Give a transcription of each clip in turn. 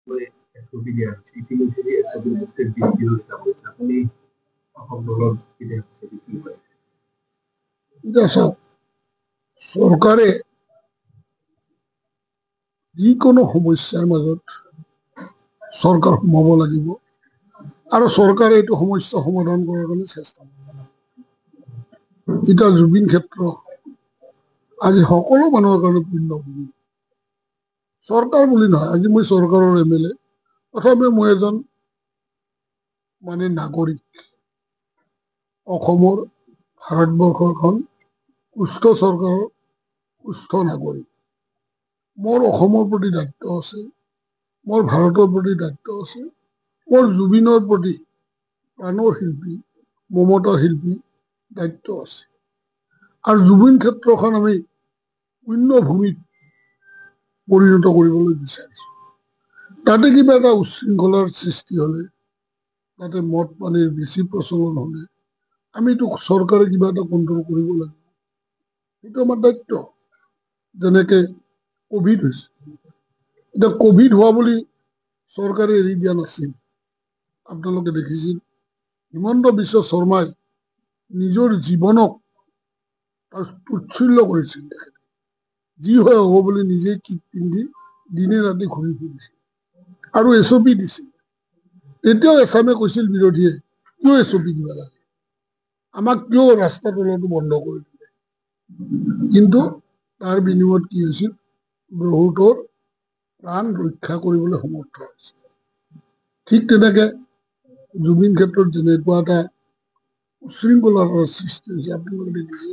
SP দিয়া হৈছে ইতিমধ্যে এছপিৰ গোটেই বিৰোধিতা কৰিছে আপুনি অসম দলৰ কি কয় এতিয়া চাওক চৰকাৰে যিকোনো সমস্যাৰ মাজত চৰকাৰ সোমাব লাগিব আৰু চৰকাৰে এইটো সমস্যা সমাধান কৰাৰ কাৰণে চেষ্টা কৰিব। এতিয়া জুবিন ক্ষেত্ৰ আজি সকলো মানুহৰ কাৰণে পূৰ্ণভূমি চৰকাৰ বুলি নহয়, আজি মই চৰকাৰৰ MLA তথাপিও মই এজন মানে নাগৰিক অসমৰ ভাৰতবৰ্ষৰ এখন সুস্থ চৰকাৰৰ সুস্থ নাগৰিক। মোৰ অসমৰ প্ৰতি দায়িত্ব আছে, মোৰ ভাৰতৰ প্ৰতি দায়িত্ব আছে, মোৰ জুবিনৰ প্ৰতি প্ৰাণৰ শিল্পী মমতা শিল্পী দায়িত্ব আছে। আৰু জুবিন ক্ষেত্ৰখন আমি পূৰ্ণভূমিত পৰিণত কৰিবলৈ বিচাৰিছো। তাতে কিবা এটা উশৃংখলাৰ সৃষ্টি হলে, তাতে মদ পানীৰ বেছি প্ৰচলন হলে আমিতো চৰকাৰে কিবা এটা কণ্ট্ৰল কৰিব লাগিব, সেইটো আমাৰ দায়িত্ব। যেনেকে কভিড হৈছে, এতিয়া কভিড হোৱা বুলি চৰকাৰে এৰি দিয়া নাছিল। আপোনালোকে দেখিছিল হিমন্ত বিশ্ব শৰ্মাই নিজৰ জীৱনক তুচ্ছিল্য কৰিছিল। যি হয় হ'ব বুলি নিজে কিট পিন্ধি দিনে ৰাতি ঘূৰি ফুৰিছিল আৰু SOP দিছিল। তেতিয়াও এছামে কৈছিল বিৰোধীয়ে, কিয় SOP দিব লাগে, আমাক কিয় ৰাস্তা তলতো বন্ধ কৰি দিলে। কিন্তু তাৰ বিনিময়ত কি হৈছিল, বহুতৰ প্ৰাণ ৰক্ষা কৰিবলৈ সমৰ্থ হৈছিল। ঠিক তেনেকে জুবিন ক্ষেত্ৰত যেনেকুৱা এটা উশৃংখলাৰ সৃষ্টি হৈছে, আপোনালোকে দেখিছে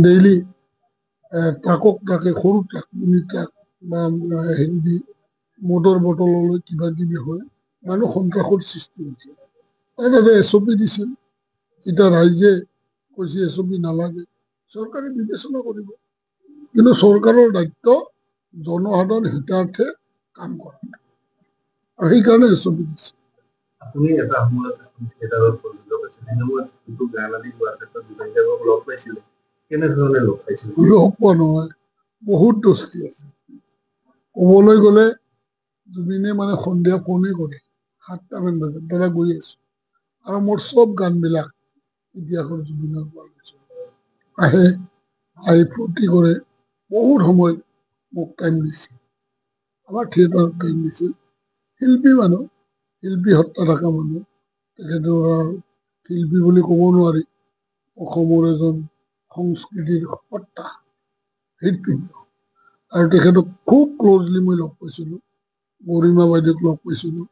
ডেইলি ট্ৰাকক ট্ৰাকে সৰু ট্ৰাক মিনি ট্ৰাক বা হেৰি দি মদৰ বটললৈ কিবা কিবি হয় মানুহ সন্ত্ৰাসৰ সৃষ্টি হৈছে। তাতে SOP দিছিল, এতিয়া ৰাইজে কৈছে SOP নালাগে, চৰকাৰে বিবেচনা কৰিব। কিন্তু চৰকাৰৰ দায়িত্ব জনসাধাৰণ হিতাৰ্থে কাম কৰা, আৰু সেইকাৰণে SOP দিছে। আপুনি এটা সময়ত থিয়েটাৰত পৰিচালক আছিল, সেই সময়ত যিটো গান আদি গোৱাৰ ক্ষেত্ৰত জুবিন গাৰ্গক লগ পাইছিলে, কেনেধৰণে লগ পাইছিল? লগ পোৱা নহয়, বহুত দোস্তি আছে। ক'বলৈ গ'লে জুবিনে মানে সন্ধিয়া ফোনে কৰে 7টামান বজাত, দাদা গৈ আছো, আৰু মোৰ চব গানবিলাক ইতিহাসৰ জুবিনৰ পৰা আহে, আহি ফূৰ্তি কৰে। বহুত সময় মোক টাইম দিছিল, আমাৰ থিয়েটাৰত টাইম দিছিল। শিল্পী মানুহ, শিল্পী সত্তা থকা মানুহ, তেখেতৰ শিল্পী বুলি ক'ব নোৱাৰি, অসমৰ এজন সংস্কৃতিৰ সত্তা হৃদপিণ্ড। আৰু তেখেতক খুব ক্লজলি মই লগ পাইছিলো, গৰিমা বাইদেউক লগ পাইছিলো।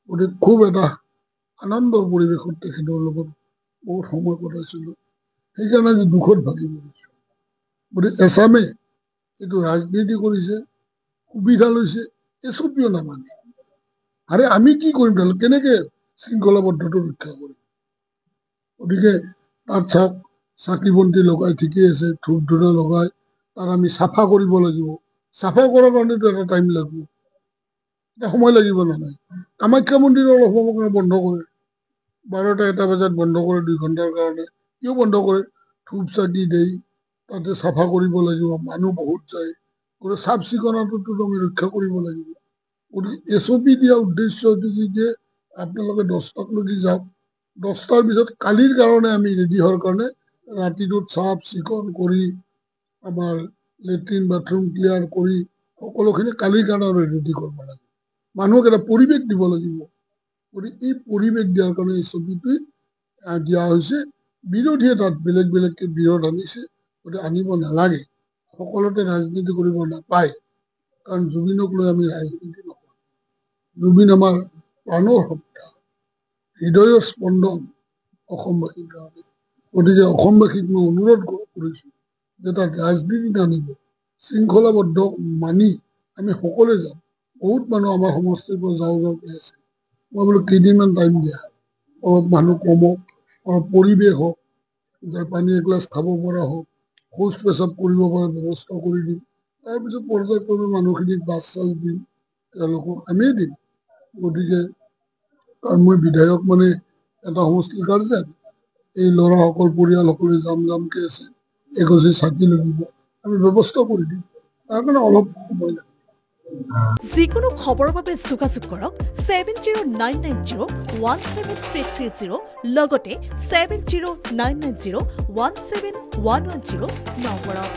গতিকে খুব এটা আনন্দৰ পৰিৱেশত তেখেতৰ লগত বহুত সময় কটাইছিলো। সেইকাৰণে আজি দুখত ভাগি পৰিছো। গতিকে এছামে এইটো ৰাজনীতি কৰিছে, সুবিধা লৈছে, SOPও নামানে। আৰে আমি কি কৰিম, তেওঁলোকে কেনেকে শৃংখলাবদ্ধটো ৰক্ষা কৰিম? গতিকে তাত চাওক, চাকি বন্তি লগাই ঠিকেই আছে, ধূপ ধূনা লগাই তাক আমি চাফা কৰিব লাগিব। চাফা কৰাৰ কাৰণেতো এটা টাইম লাগিব, এটা সময় লাগিব নহয়। কামাখ্যা মন্দিৰ অলপ সময় কাৰণে বন্ধ কৰে, 12টা 1টা বজাত বন্ধ কৰে 2 ঘণ্টাৰ কাৰণে। কিয় বন্ধ কৰে? ধূপ চাকি দেই তাতে চাফা কৰিব লাগিব, মানুহ বহুত যায়, গতিকে চাফ চিকুণতাটো আমি ৰক্ষা কৰিব লাগিব। গতিকে SOP দিয়া উদ্দেশ্য এইটো যে আপোনালোকে 10টালৈকে যাওক, 10টাৰ পিছত কালিৰ কাৰণে আমি ৰেডি হোৱাৰ কাৰণে ৰাতিটোত চাফ চিকুণ কৰি আমাৰ লেট্ৰিন বাথৰুম ক্লিয়াৰ কৰি সকলোখিনি কালিৰ কাৰণে ৰেডি কৰিব লাগে। মানুহক এটা পৰিৱেশ দিব লাগিব। গতিকে এই পৰিৱেশ দিয়াৰ কাৰণে SOPটো দিয়া হৈছে। বিৰোধীয়ে তাত বেলেগ বেলেগকে বিৰোধ আনিছে, গতিকে আনিব নালাগে। সকলোতে ৰাজনীতি কৰিব নাপায়, কাৰণ জুবিনক লৈ আমি ৰাজনীতি নকৰোঁ। জুবিন আমাৰ প্ৰাণৰ সত্তা, হৃদয়ৰ স্পন্দন অসমবাসীৰ কাৰণে। গতিকে অসমবাসীক মই অনুৰোধ কৰিছো যে তাত ৰাজনীতি নানিব, শৃংখলাবদ্ধ মানি আমি সকলোৱে যাম। বহুত মানুহ আমাৰ সমষ্টিৰ পৰা যাওঁ যাওঁকে আছে, মই বোলো কেইদিনমান টাইম দিয়া, অলপ মানুহ কমক, অলপ পৰিৱেশ হওক, যে পানী এগিলাচ খাব পৰা হওক, শৌচ পেচাব কৰিব পৰা ব্যৱস্থা কৰি দিম। তাৰপিছত পৰ্যায়ক্ৰমে মানুহখিনিক বাছ চাছ দিম, তেওঁলোকক আমিয়ে দিম। গতিকে কাৰণ মই বিধায়ক মানে এটা সমষ্টিৰ গাৰ্জেন, এই ল'ৰাসকল পৰিয়ালসকলে যাম যামকে আছে, এগছি চাকি লাগিব, আমি ব্যৱস্থা কৰি দিম। তাৰ কাৰণে অলপ সময় লাগিব। যিকোনো খবৰৰ বাবে যোগাযোগ কৰক 7099017330 লগতে 7099017110 নম্বৰত।